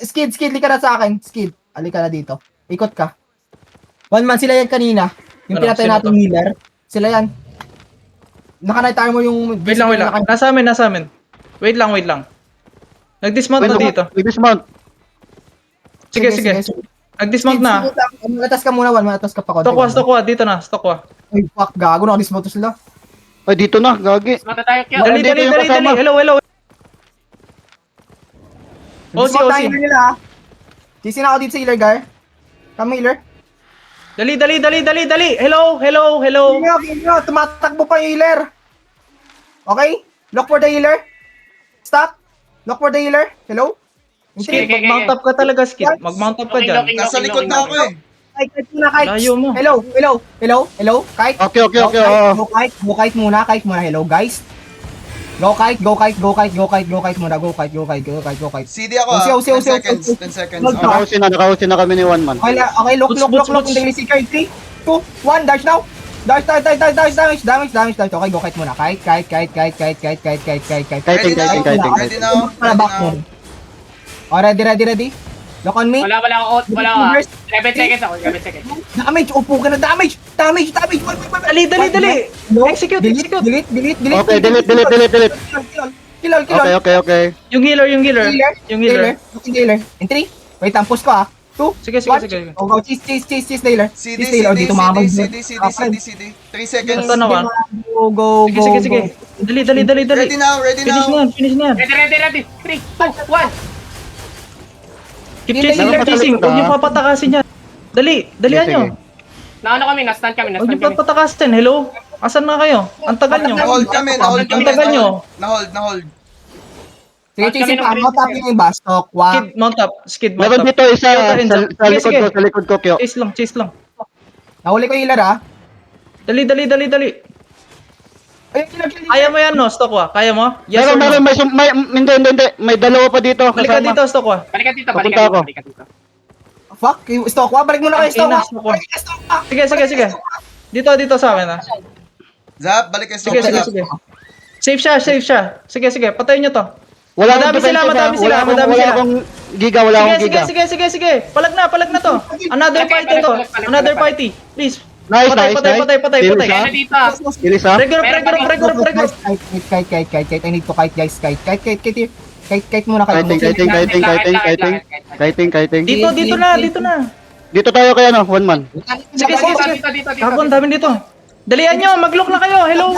Skid, lika na sa akin. Skid, alika na dito. Ikot ka. One man, sila yan kanina. Yung Ano, pinatay sino natin to? healer. Sila yan. Naka-night armor yung... Wait lang. Nasa amin. Wait lang. Nag-dismount na dito. Dismount. Sige. Nag-dismount na. Malatas ka muna, Juan. Malatas ka pa konti. Stokwa. Dito na, stokwa. Ay, fuck, gago. Naka-dismount sila. Ay, dito na, gagi. Mata tayo, Kyo. Dali. Dito yung kasama. Hello. OC. Dismount tayo nila, ha. Sisi na ako dito sa healer, Gar. Come, healer. Dali. Hello. Hindi nyo. Tumatakbo pa yung healer. Okay? Look for the healer. Stop. Look for the healer. Hello? Skid, Okay. mag-mount up ka talaga, Skid. Mag-mount up ka dyan. Nasa likod na ako eh. Kite muna, Kite. Layo mo. Hello? Kite? Okay, oo. Go kite muna. Hello, guys. Go kite muna. Go kite. CD ako ah. Usi. 10 seconds. 10 seconds. Hold Okay. Nakausin na kami ni One Man. Okay, look. Boots. Daily seeker. 3, 2, 1. Dash now. Dash. Damage. Okay, go kite muna. Kite. Ready now. Oh, ready. Look on me. Wala ako. 11 seconds ako. 11 seconds. Damage. Upo ka na. Damage. Dali. Execute. Delete. Okay, delete. Kill. Okay. Yung healer. Healer. In 3. Wait, push ko ah. 2. Sige. Go. Chase the healer. CD. Dito mamamag. 3 seconds. Ito naman. Go. Sige. Dali. Ready now. Finish na yan. Ready. 3, 2, 1. Keep chasing. Huwag niyo papatakasin yan. Dalihan nyo. Na-stun kami. Huwag niyo papatakasin. Hello? Asan na kayo? Ang tagal nyo. Na-hold kami. Ang tagal nyo. Na-hold. Sige, chase pa. Mount up yung iba. Stock. Skid, mount up. Meron dito isa sa likod ko, Kyo. Chase lang. Nahuli ko yung healer ah. Dali. Ayun, kill. Kaya mo yan, no? Stokwa. Kaya mo? Yes or Meron, no? hindi. May dalawa pa dito. Balik ka dito, Stokwa. Balikan dito. Papunta ako. Fuck, yung stock wa. Balik muna kayo, stock wa. Stock wa. Sige. Dito sa akin, ha? Zap, balik kayo Sige. Safe siya. Sige. Patayin nyo to. Madami sila. Wala akong giga. Sige. Palag na to. Another party. Please. Nice. Patay. Kaya na dito. Ilis ha? Regular. Kite. I need to kite, guys. Kite muna kayo. Kiting. Dito na. Dito tayo kaya no, One Man. Sige. Dito. Kapon, dami dito. Dalian nyo, mag-lock na kayo. Hello.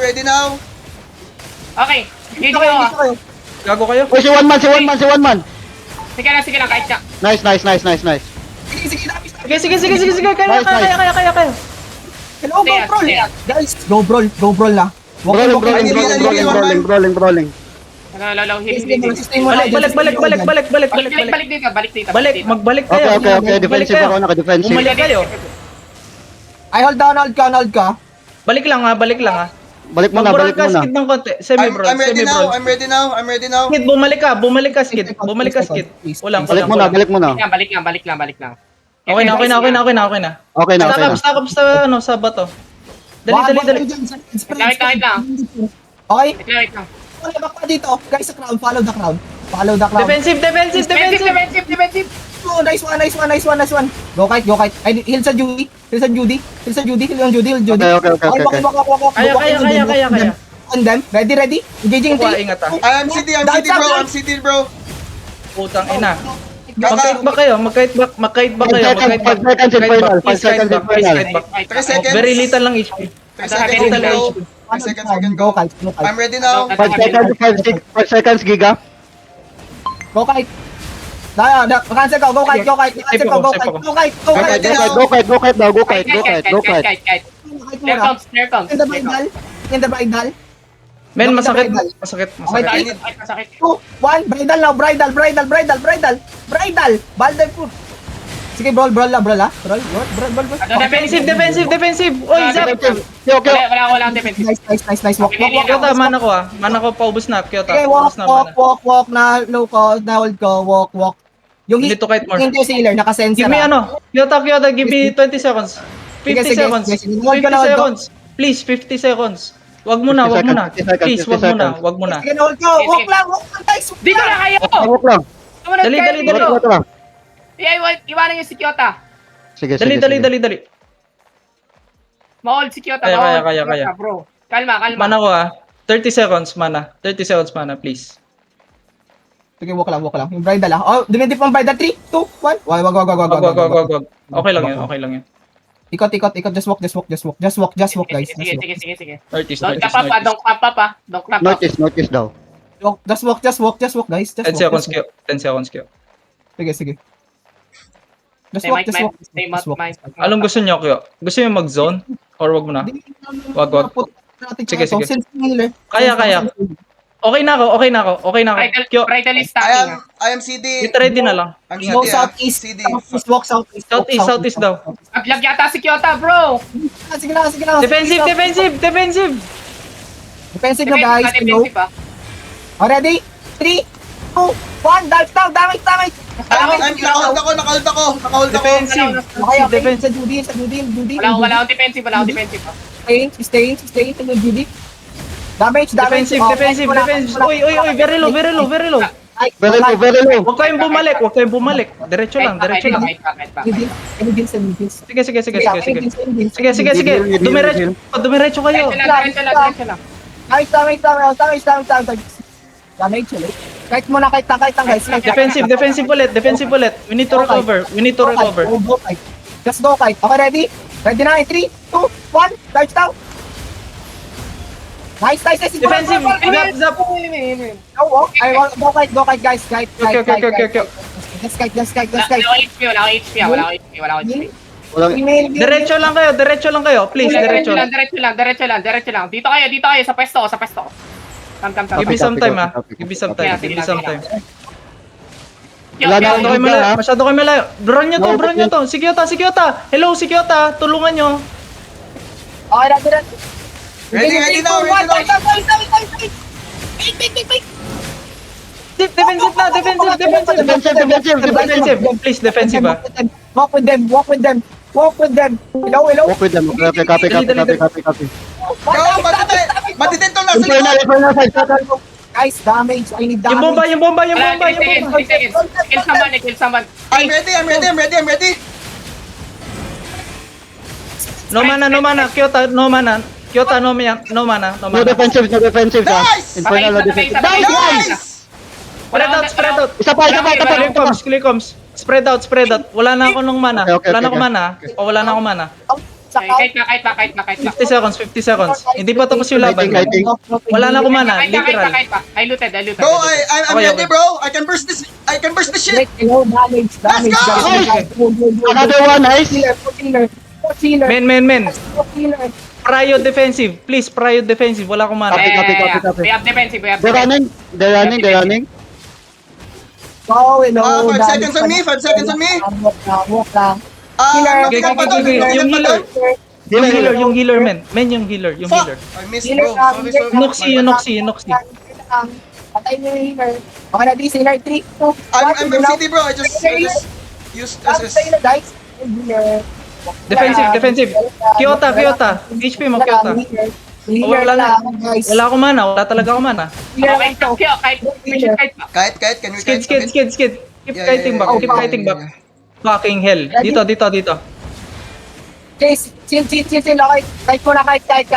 Ready now. Okay. Dito kayo. Gago kayo. Uy, si One Man. Sige lang. Kahit ka. Nice. Sige. Kaya. Hello, go brawl. Guys, go brawl na. Brawling. Lalo. Balik. Balik dito. Magbalik kayo. Okay, defensive ako, naka-defensive. Bumalik kayo. I hold down ka. Balik lang ha. Balik muna. Skid ng konti. Semi-brawl. I'm ready now. Skid, bumalik ka, Skid. Walang. Balik muna. Balik lang. Okay na. Okay na. Stack up sa bato. Dali. Kahit lang. Okay? Wait lang. Wala back pa dito. Guys, sa crowd. Follow the crowd. Defensive. Defensive. Oh, nice one. Go kite. Ay, heal sa Judy. Heal yung Judy. Okay. Kaya. On them. Ready? Engaging Kuha, 3. ingat ha. I'm CD bro. Putang ina. Magkait ba kayo? Magkait ba kayo? 5 seconds in final. 5 seconds in final. 3 seconds. Very little lang HP. 3 seconds bro. 3 seconds we can go. Go kite. I'm ready now. 5 seconds, giga. Go kite. Cancel ko. Go kite. Go kite daw. Snare comes. In the bridal. Men, masakit. Okay, Masakit. 2, 1, bridal now. Bridal. Balde po. Sige, brawl la. Brawl. Defensive. Oy, Zap. Wala akong defensive. Nice. Walk. Kyota, mana ko ha. Mana ko paubos na. Kyota, Okay, paubos na mana. walk. Na low ko, na hold ko. Walk. Yung Need to kite more. Hindi sealer, naka-sensor. Give me Kyota, give me 20 seconds. 50 Sige. seconds. Hold ko na, hold ko. Please, 50 seconds. Wag mo na, 50 wag mo na. 50 seconds, Please, 50 wag mo na, seconds. wag mo na. Sige, hold ko. Sige, Walk sige. lang, walk lang, guys. Walk Dito lang. na kayo! Tawag lang. Sumunod Dali, kayo dali, dito. Ito lang. Iwanan yung si Kyota. Sige, Dali, sige, dali, sige. dali, dali. Ma-hold si Kyota. Kaya, ma-hold kaya, si Kyota, kaya. bro. Kalma, kalma. Mana ko 30 seconds mana. 30 seconds mana, please. Sige, walk lang, walk lang. Yung bridal ah. Oh, dumidip ang bridal. 3, 2, 1. Wag. Wag. Okay lang yun, okay lang yun. Ikot. Just walk, guys. Sige, sige, sige. 30, Don't 30, clap up, don't clap up, don't clap up. Notice daw. Just walk, guys. 10 seconds Q. 10 seconds Q. Sige. Just Stay walk, mic, stay Just walk. mic. Anong gusto niyo Q? Gusto niyo mag-zone? Or wag mo na? Wag. Sige, sige. Kaya. Okay na ako. Q, Bridal is I stacking. am, I am CD. get ready na lang. I'm Walk CD. southeast. CD. Just walk southeast. Southeast daw. Aglag yata si Kyota, bro. Sige lang. Defensive. Defensive na, guys. Hello. Defensive, ah. Ready? 3, 2, 1. Dive down. Damage. Nakahold ako. Defensive. Okay. Sa Judy. Wala akong defensive, ah. Stay. Sa Judy. Damage. Defensive. Uy, very low. Very low. Huwag kayong bumalik. Diretso lang. Kahit pa. Sige. Dumiretso kayo. Diretso lang. Damage ulit. Kahit lang, guys. Defensive ulit. We need to recover. Go, kite. Just go, kite. Okay, ready? Ready na. 3, 2, 1. Dive down. Nice. Defensive. Zap. Go, kite, guys. Kite. Okay. Just kite. Wala akong HP. Diretso lang kayo. Please, diretso lang. Diretso lang. Dito kayo, sa pwesto. Come. Give me some time, Give me some time. Masyado kayo malayo. Bron nyo to. Si Kyota. Hello, si Kyota. Tulungan nyo. Okay, ready. Ready now. Defensive. Please, defensive, Walk with them. Hello. Walk with them. Okay, copy. Bro, matitin to nasa Internal likod. side. Guys, damage. I need Yung damage. bomba. Kill someone. I'm ready. No mana. Kyota, no mana. No defensive, Nice! Infernal defensive. Nice! Spread out. Isa pa. Clear comms. Spread out. Wala na ako ng mana. Okay. Wala na ako mana. Kahit pa. 50 seconds. Hindi pa tapos yung laban. Lighting. Wala na ako mana. Literal. Kahit pa. I looted. Bro, I'm Okay. ready, bro. I can burst this shit. Hello, damage. Let's go! Another one, nice. Healer. Men. Prio defensive. Please, prio defensive. Wala akong mana. Copy. We have defensive. They're running. Oh, hello. 5 seconds on me. Walk lang. Okay. Yung healer, men. Yung healer. I missed, bro. Sorry. Noxy. Patay niyo yung healer. Okay na, healer. 3, 2, 1. I'm CD, bro. I just used SS. Guys. Healer. Defensive. Kyota. HP mo, Kyota. Wala akong mana. Wala talaga akong mana. Kahit, can we Skid. Keep Yeah, kiting back. Keep kiting back. Fucking hell. Dito. Chase, chill. Okay. Kite mo na, kite.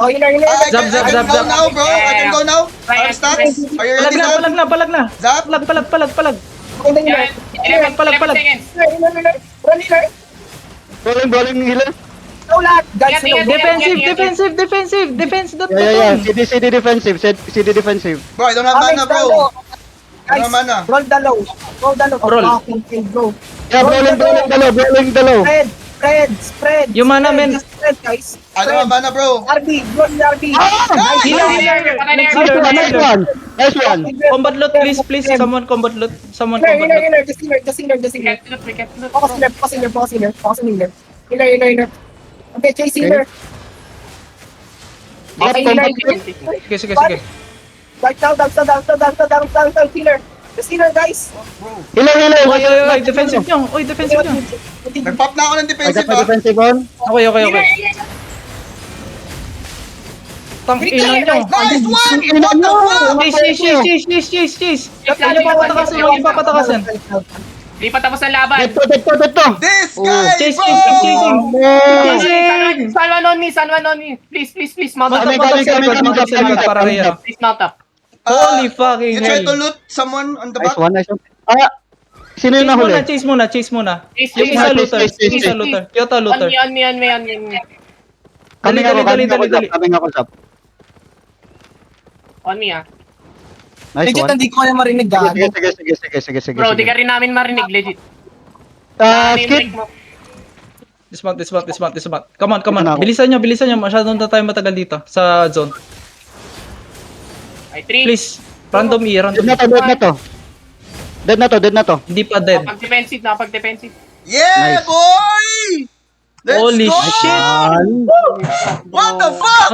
Oh, healer. I Zap. can go now, bro. I can go now. I'm stuck. Are you ready, Zap? Palag na. Zap? Palag. Healer. 11 seconds. Run, healer. Rolling healer. Ikaw lahat. Guys, Ingat, hello. Defensive. Defense that Yeah. button. CD defensive. Bro, I don't have mana, bro. Guys, Ano mana? roll the low. Roll. Fucking kill, bro. Yeah, rolling the low. Spread. Yung mana, men. Spread, guys. I don't have mana, bro. RB, roll the RB. Healer. Nice one. Combat loot, please. Someone combat loot. Healer. Just healer. We can't loot. Focus healer. Healer. Okay, chase healer. Okay, healer. Sige. Right down, healer. Just healer, guys. Healer. Oy, defensive nyo. Nag-pop na ako ng I defensive, got my ah. defensive on. Okay. Tang ina nyo. Nice one! What the fuck? Chase. Ano pa patakasin? Ano pa patakasin? Di pa tapos ang laban. Dito. This guy, Chase, bro! chase. Salwan on me. Please, mount up. Mount up sa likod para kaya. Please mount up. Holy fucking You try to hell. loot someone on the Nice back? one. Sino yung nahuli? Chase muna. Chase, Yung isa looter. Kyoto On looter. me. Kaming Dali. ako, Sap. On me, ah. Nice Legit, one. hindi ko kaya marinig gago. Sige. Bro, di ka rin namin marinig, legit. Skip. Dismount. Come on. Ito na ako. Bilisan nyo. Masyadong na tayo matagal dito sa zone. Ay, 3. Please. Random E. Dead na to. Hindi pa dead. Napag-defensive. Yeah, Nice. boy! Let's Holy go! shit! What the fuck?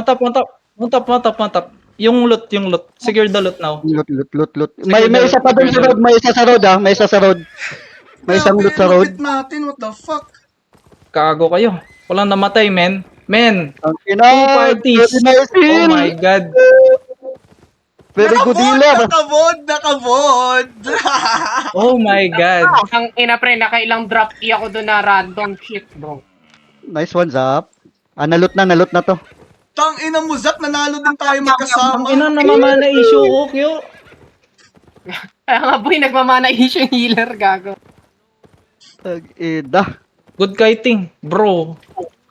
Mount up. Yung loot. Secure the loot now. Loot. May isa pa doon sa road. May isa sa road. May isang loot sa road. Lupit natin, what the fuck? Kago kayo. Walang namatay, men. Ang Two ina. parties. Very nice Oh kill. my god. Very good healer. Nakabod! Oh my god. Ang ina, pre, nakailang drop E ako doon na random shit, bro. Nice one, Zap. Nalot na to. Tang ina mo, Zap, nanalo din tayo Ang magkasama. ina namamana issue ko, Kyo. Kaya nga, boy, nagmamana issue yung healer, gago. Ida. Good kiting, bro.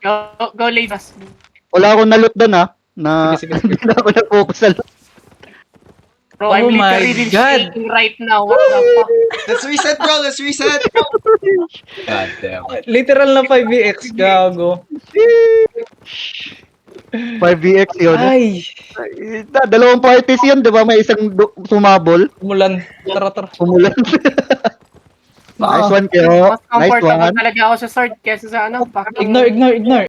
Go, Lazas. Wala akong nalot doon Sige. Hindi na ako nag-focus sa loot. Bro, I'm Oh my literally God. shaking right now. What the fuck? Let's reset, bro. Let's reset. Literal na 5VX, gago. 5VX yun. Ay, Dalawang parties yun, di ba? May isang sumabol. umulan. Tara. Umulan. Nice one, Kyo. Mas Nice comfortable one. talaga ako sa sword kesa sa ano. Ignore.